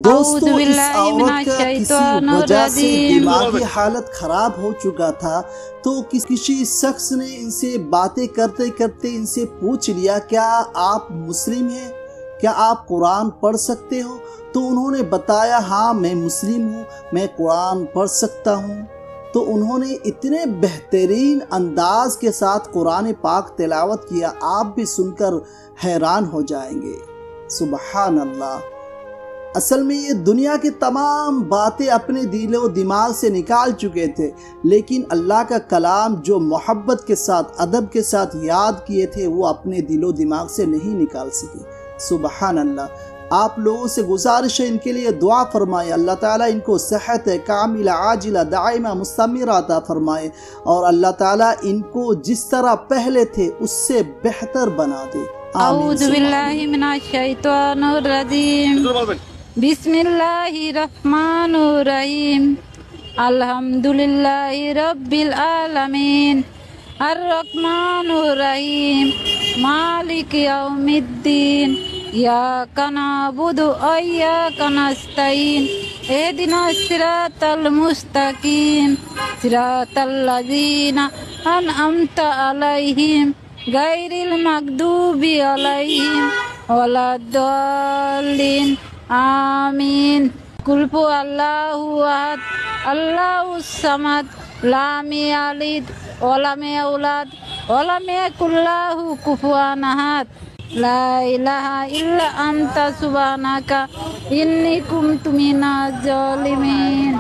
دوستو اس عورت کا کسی وجہ سے دماغی حالت خراب ہو چکا تھا، تو کسی شخص نے ان سے باتیں کرتے کرتے ان سے پوچھ لیا کیا آپ مسلم ہیں؟ کیا آپ قرآن پڑھ سکتے ہو؟ تو انہوں نے بتایا ہاں میں مسلم ہوں، میں قرآن پڑھ سکتا ہوں۔ تو انہوں نے اتنے بہترین انداز کے ساتھ قرآن پاک تلاوت کیا، آپ بھی سن کر حیران ہو جائیں گے۔ سبحان اللہ۔ اصل میں یہ دنیا کی تمام باتیں اپنے دل و دماغ سے نکال چکے تھے، لیکن اللہ کا کلام جو محبت کے ساتھ ادب کے ساتھ یاد کیے تھے وہ اپنے دل و دماغ سے نہیں نکال سکے۔ سبحان اللہ۔ آپ لوگوں سے گزارش ہے ان کے لیے دعا فرمائے، اللہ تعالیٰ ان کو صحت کاملہ عاجلہ دائمہ مستمرہ عطا فرمائے، اور اللہ تعالیٰ ان کو جس طرح پہلے تھے اس سے بہتر بنا دے۔ اعوذ باللہ من الشیطان الرجیم، بسم اللہ الرحمن الرحیم، الحمدللہ رب العالمین، الرحمن الرحیم، مالک یوم الدین، ایاک نعبد و ایاک نستعین، اہدنا الصراط المستقیم، صراط الذین انعمت علیہم غیر المغضوب علیہم ولا الضالین، آمین۔ قل هو اللہ احد اللہ الصمد لم یلد ولم یولد ولم یکن لہ کفوا احد، لا الہ الا انت سبحانک انی کنت من الظالمین۔